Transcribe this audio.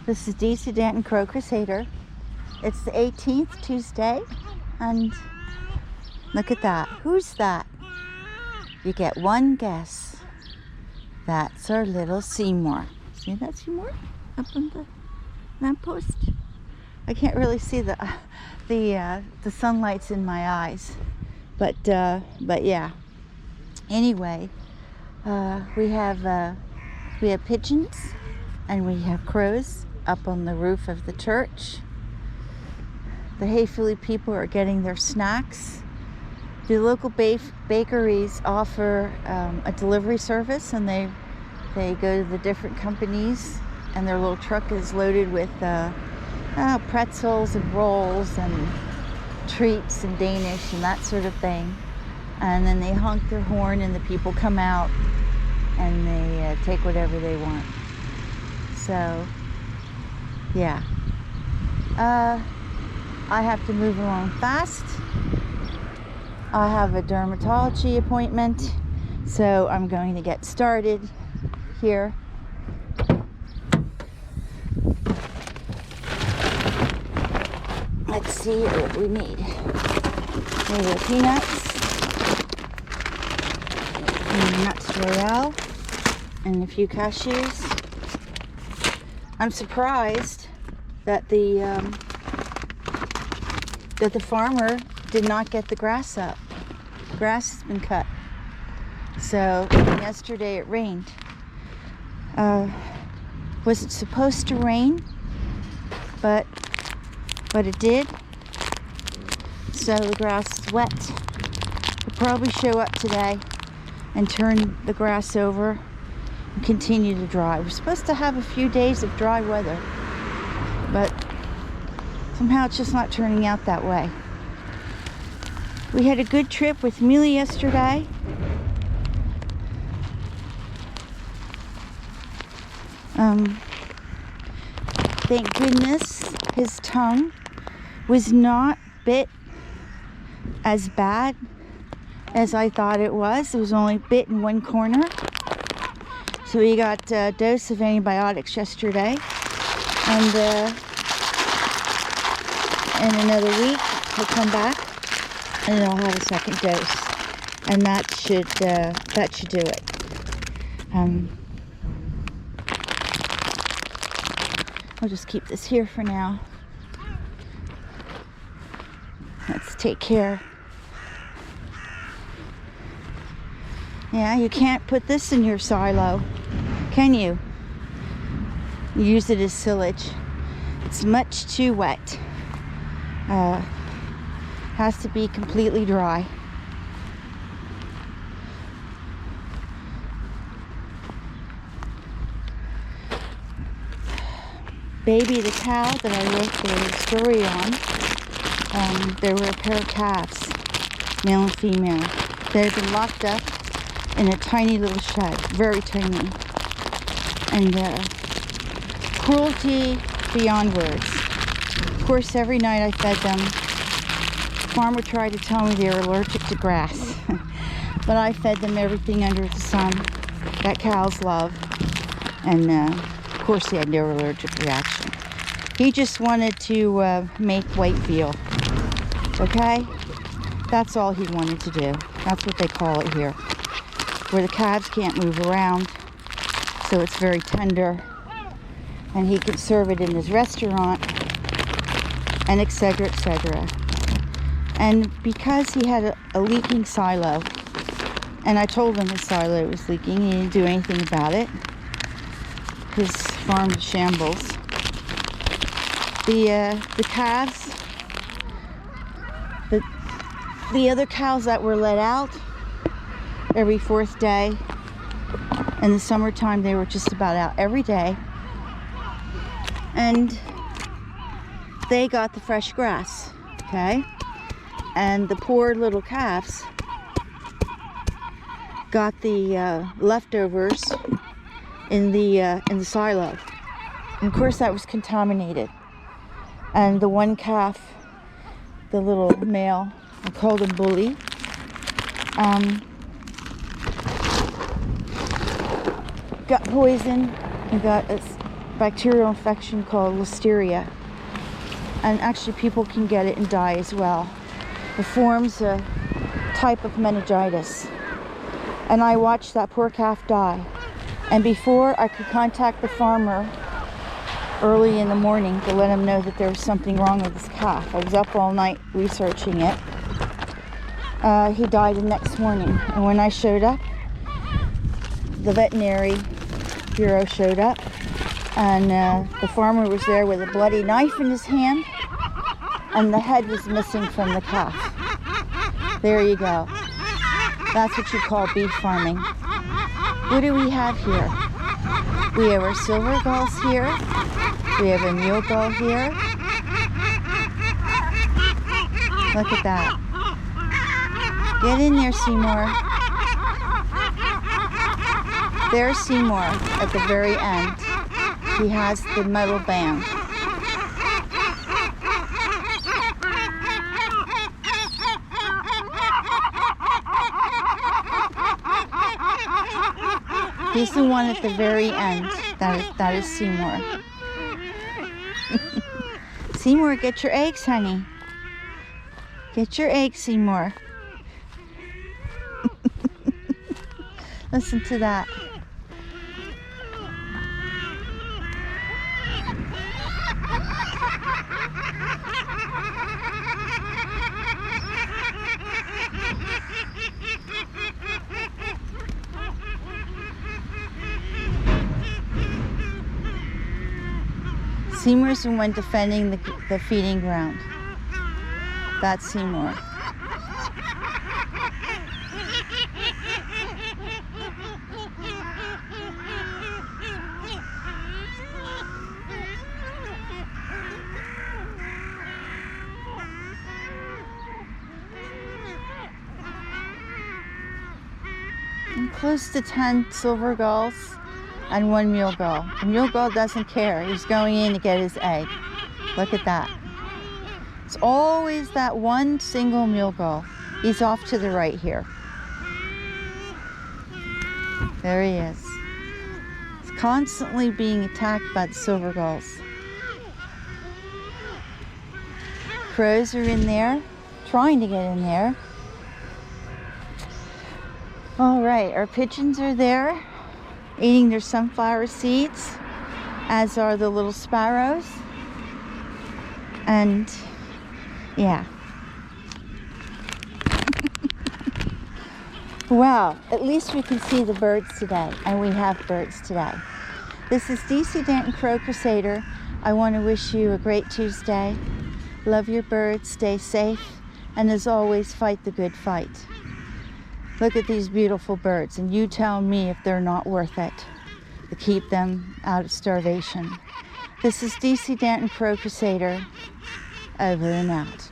This is DC Danton Crow Crusader. It's the 18th Tuesday, and look at that. Who's that? You get one guess. That's our little Seymour. See that Seymour up on the lamppost? I can't really see the sunlight's in my eyes, but yeah. Anyway, we have pigeons and we have crows up on the roof of the church. The Hayfully people are getting their snacks. The local bakeries offer a delivery service, and they go to the different companies, and their little truck is loaded with pretzels and rolls and treats and Danish and that sort of thing. And then they honk their horn, and the people come out and they take whatever they want. So yeah, I have to move along fast. I have a dermatology appointment, so I'm going to get started here. Let's see what we need. Maybe peanuts and nuts royale and a few cashews. I'm surprised that the farmer did not get the grass up. The grass has been cut. So yesterday it rained. Wasn't supposed to rain, but it did. So the grass is wet. We'll probably show up today and turn the grass over and continue to dry. We're supposed to have a few days of dry weather, but somehow it's just not turning out that way. We had a good trip with Miele yesterday. Thank goodness his tongue was not bit as bad as I thought it was. It was only bit in one corner. So he got a dose of antibiotics yesterday, and in another week he'll come back and I'll have a second dose, and that should do it. I'll just keep this here for now. Let's take care. Yeah, you can't put this in your silo, can you? You use it as silage. It's much too wet. Has to be completely dry. Baby the cow that I wrote the story on, there were a pair of calves, male and female. They had been locked up in a tiny little shed, very tiny, and cruelty beyond words. Of course, every night I fed them. The farmer tried to tell me they were allergic to grass, but I fed them everything under the sun that cows love, and of course he had no allergic reaction. He just wanted to make white veal, okay? That's all he wanted to do. That's what they call it here, where the calves can't move around, so it's very tender, and he can serve it in his restaurant, and etc., etc. And because he had a leaking silo, and I told him his silo was leaking, he didn't do anything about it. His farm is shambles. The calves, the other cows that were let out every fourth day, in the summertime they were just about out every day, and they got the fresh grass, okay? And the poor little calves got the leftovers in the silo. And of course that was contaminated. And the one calf, the little male, I called him Bully, got poisoned and got bacterial infection called listeria. And actually people can get it and die as well. It forms a type of meningitis. And I watched that poor calf die. And before I could contact the farmer early in the morning to let him know that there was something wrong with his calf, I was up all night researching it. He died the next morning. And when I showed up, the veterinary bureau showed up, and the farmer was there with a bloody knife in his hand, and the head was missing from the calf. There you go. That's what you call beef farming. What do we have here? We have our silver gulls here. We have a mule gull here. Look at that. Get in there, Seymour. There's Seymour at the very end. He has the metal band. He's the one at the very end. That is Seymour. Seymour, get your eggs, honey. Get your eggs, Seymour. Listen to that. Seymour's the one defending the feeding ground. That's Seymour. And close to 10 silver gulls and 1 mule gull. The mule gull doesn't care. He's going in to get his egg. Look at that. It's always that one single mule gull. He's off to the right here. There he is. He's constantly being attacked by the silver gulls. Crows are in there, trying to get in there. All right, our pigeons are there, eating their sunflower seeds, as are the little sparrows. And yeah. Well, at least we can see the birds today, and we have birds today. This is DC Danton Crow Crusader. I want to wish you a great Tuesday. Love your birds, stay safe, and as always, fight the good fight. Look at these beautiful birds, and you tell me if they're not worth it to keep them out of starvation. This is DC Danton Crow Crusader, over and out.